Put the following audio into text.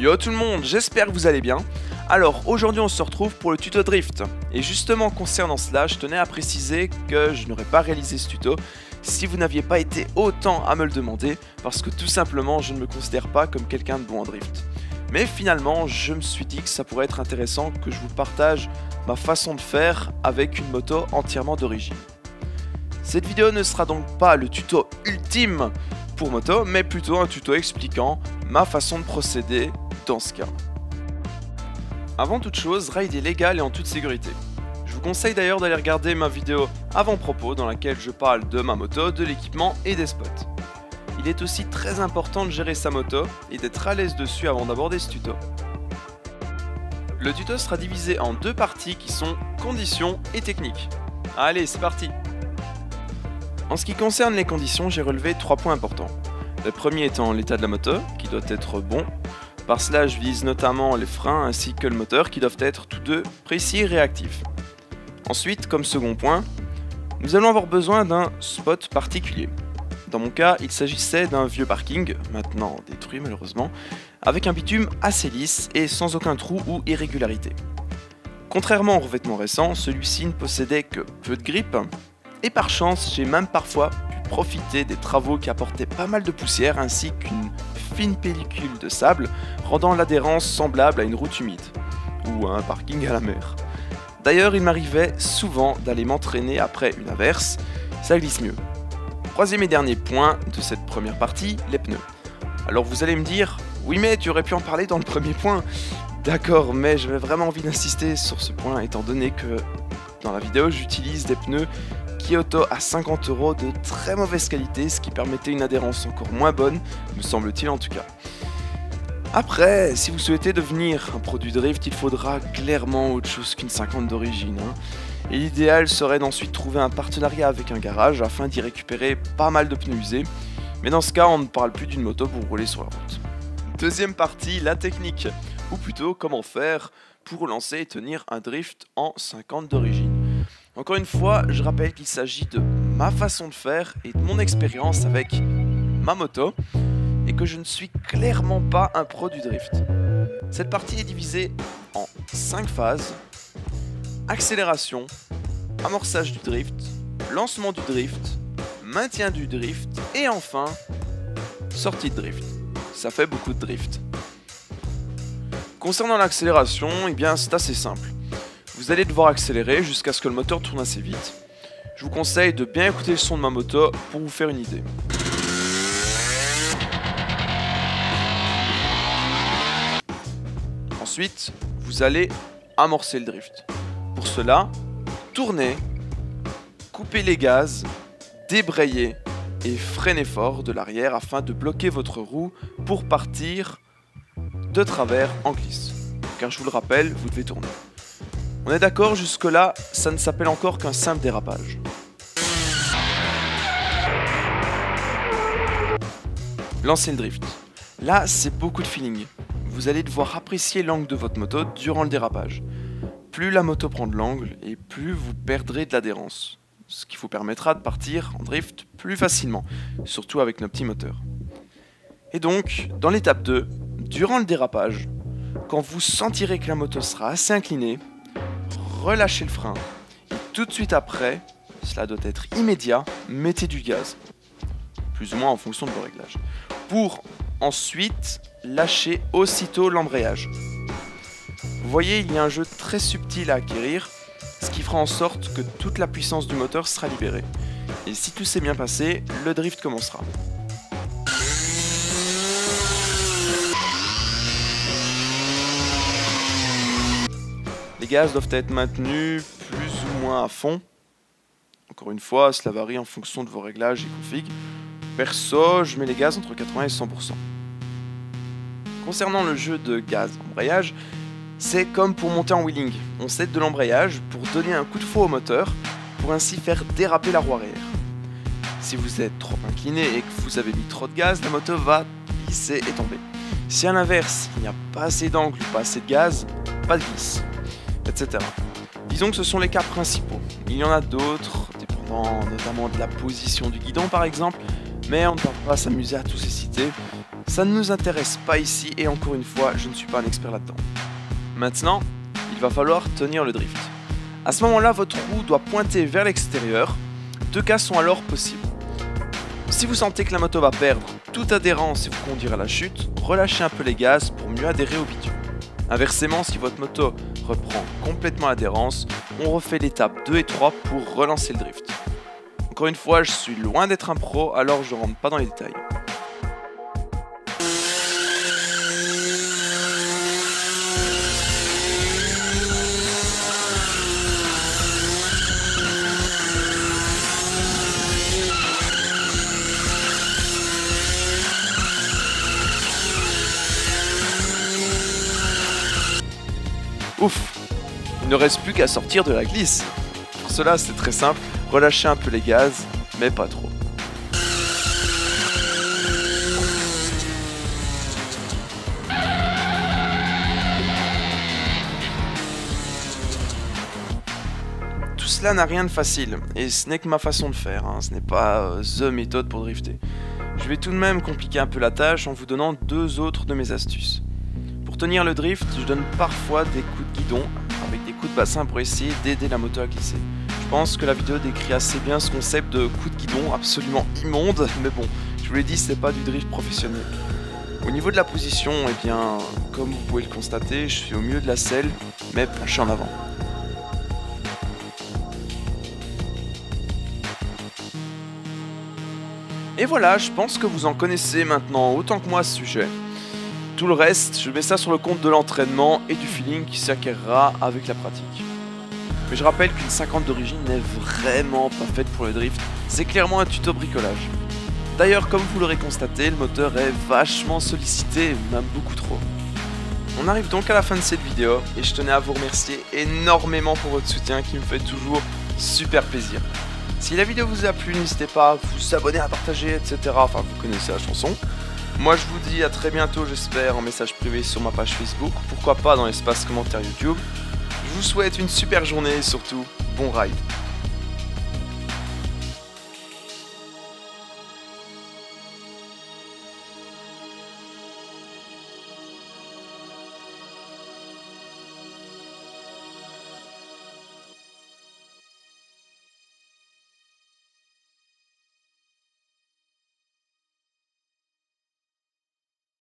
Yo tout le monde, j'espère que vous allez bien. Alors aujourd'hui on se retrouve pour le tuto drift. Et justement concernant cela, je tenais à préciser que je n'aurais pas réalisé ce tuto si vous n'aviez pas été autant à me le demander, parce que tout simplement je ne me considère pas comme quelqu'un de bon en drift. Mais finalement je me suis dit que ça pourrait être intéressant que je vous partage ma façon de faire avec une moto entièrement d'origine. Cette vidéo ne sera donc pas le tuto ultime pour moto, mais plutôt un tuto expliquant ma façon de procéder dans ce cas. Avant toute chose, ride est légal et en toute sécurité. Je vous conseille d'ailleurs d'aller regarder ma vidéo avant-propos dans laquelle je parle de ma moto, de l'équipement et des spots. Il est aussi très important de gérer sa moto et d'être à l'aise dessus avant d'aborder ce tuto. Le tuto sera divisé en deux parties qui sont conditions et techniques. Allez, c'est parti! En ce qui concerne les conditions, j'ai relevé 3 points importants. Le premier étant l'état de la moto, qui doit être bon. Par cela, je vise notamment les freins ainsi que le moteur, qui doivent être tous deux précis et réactifs. Ensuite, comme second point, nous allons avoir besoin d'un spot particulier. Dans mon cas, il s'agissait d'un vieux parking, maintenant détruit malheureusement, avec un bitume assez lisse et sans aucun trou ou irrégularité. Contrairement au revêtement récent, celui-ci ne possédait que peu de grippe, et par chance, j'ai même parfois pu profiter des travaux qui apportaient pas mal de poussière ainsi qu'une fine pellicule de sable, rendant l'adhérence semblable à une route humide, ou à un parking à la mer. D'ailleurs, il m'arrivait souvent d'aller m'entraîner après une averse, ça glisse mieux. Troisième et dernier point de cette première partie, les pneus. Alors vous allez me dire, oui mais tu aurais pu en parler dans le premier point. D'accord, mais j'avais vraiment envie d'insister sur ce point étant donné que dans la vidéo j'utilise des pneus Kyoto à 50 € de très mauvaise qualité, ce qui permettait une adhérence encore moins bonne, me semble-t-il en tout cas. Après, si vous souhaitez devenir un produit drift, il faudra clairement autre chose qu'une 50 d'origine. Et l'idéal serait d'ensuite trouver un partenariat avec un garage afin d'y récupérer pas mal de pneus usés. Mais dans ce cas, on ne parle plus d'une moto pour rouler sur la route. Deuxième partie, la technique, ou plutôt comment faire pour lancer et tenir un drift en 50 d'origine. Encore une fois, je rappelle qu'il s'agit de ma façon de faire et de mon expérience avec ma moto, et que je ne suis clairement pas un pro du drift. Cette partie est divisée en 5 phases: accélération, amorçage du drift, lancement du drift, maintien du drift, et enfin, sortie de drift. Ça fait beaucoup de drift. Concernant l'accélération, eh bien c'est assez simple. Vous allez devoir accélérer jusqu'à ce que le moteur tourne assez vite. Je vous conseille de bien écouter le son de ma moto pour vous faire une idée. Ensuite, vous allez amorcer le drift. Pour cela, tournez, coupez les gaz, débrayez et freinez fort de l'arrière afin de bloquer votre roue pour partir de travers en glisse. Car je vous le rappelle, vous devez tourner. On est d'accord, jusque-là, ça ne s'appelle encore qu'un simple dérapage. Lancez le drift. Là, c'est beaucoup de feeling. Vous allez devoir apprécier l'angle de votre moto durant le dérapage. Plus la moto prend de l'angle, et plus vous perdrez de l'adhérence. Ce qui vous permettra de partir en drift plus facilement, surtout avec nos petits moteurs. Et donc, dans l'étape 2, durant le dérapage, quand vous sentirez que la moto sera assez inclinée, relâchez le frein, et tout de suite après, cela doit être immédiat, mettez du gaz, plus ou moins en fonction de vos réglages, pour ensuite lâcher aussitôt l'embrayage. Vous voyez, il y a un jeu très subtil à acquérir, ce qui fera en sorte que toute la puissance du moteur sera libérée. Et si tout s'est bien passé, le drift commencera. Les gaz doivent être maintenus plus ou moins à fond. Encore une fois, cela varie en fonction de vos réglages et configs. Perso, je mets les gaz entre 80 et 100%. Concernant le jeu de gaz embrayage, c'est comme pour monter en wheeling. On s'aide de l'embrayage pour donner un coup de fouet au moteur, pour ainsi faire déraper la roue arrière. Si vous êtes trop incliné et que vous avez mis trop de gaz, la moto va glisser et tomber. Si à l'inverse, il n'y a pas assez d'angle ou pas assez de gaz, pas de glisse, etc. Disons que ce sont les cas principaux. Il y en a d'autres, dépendant notamment de la position du guidon par exemple, mais on ne va pas s'amuser à tous les citer. Ça ne nous intéresse pas ici et encore une fois, je ne suis pas un expert là-dedans. Maintenant, il va falloir tenir le drift. À ce moment-là, votre roue doit pointer vers l'extérieur. 2 cas sont alors possibles. Si vous sentez que la moto va perdre toute adhérence et vous conduire à la chute, relâchez un peu les gaz pour mieux adhérer au bitume. Inversement, si votre moto reprend complètement l'adhérence, on refait l'étape 2 et 3 pour relancer le drift. Encore une fois, je suis loin d'être un pro, alors je ne rentre pas dans les détails. Ouf, il ne reste plus qu'à sortir de la glisse. Pour cela, c'est très simple, relâchez un peu les gaz, mais pas trop. Tout cela n'a rien de facile, et ce n'est que ma façon de faire, ce n'est pas the méthode pour drifter. Je vais tout de même compliquer un peu la tâche en vous donnant 2 autres de mes astuces. Pour tenir le drift, je donne parfois des coups de guidon avec des coups de bassin pour essayer d'aider la moto à glisser. Je pense que la vidéo décrit assez bien ce concept de coup de guidon absolument immonde, mais bon, je vous l'ai dit, c'est pas du drift professionnel. Au niveau de la position, eh bien, comme vous pouvez le constater, je suis au milieu de la selle, mais penché en avant. Et voilà, je pense que vous en connaissez maintenant autant que moi à ce sujet. Tout le reste, je mets ça sur le compte de l'entraînement et du feeling qui s'acquérera avec la pratique. Mais je rappelle qu'une 50 d'origine n'est vraiment pas faite pour le drift, c'est clairement un tuto bricolage. D'ailleurs, comme vous l'aurez constaté, le moteur est vachement sollicité, même beaucoup trop. On arrive donc à la fin de cette vidéo et je tenais à vous remercier énormément pour votre soutien qui me fait toujours super plaisir. Si la vidéo vous a plu, n'hésitez pas à vous abonner, à partager, etc. Enfin, vous connaissez la chanson. Moi, je vous dis à très bientôt, j'espère, en message privé sur ma page Facebook, pourquoi pas dans l'espace commentaire YouTube. Je vous souhaite une super journée et surtout, bon ride.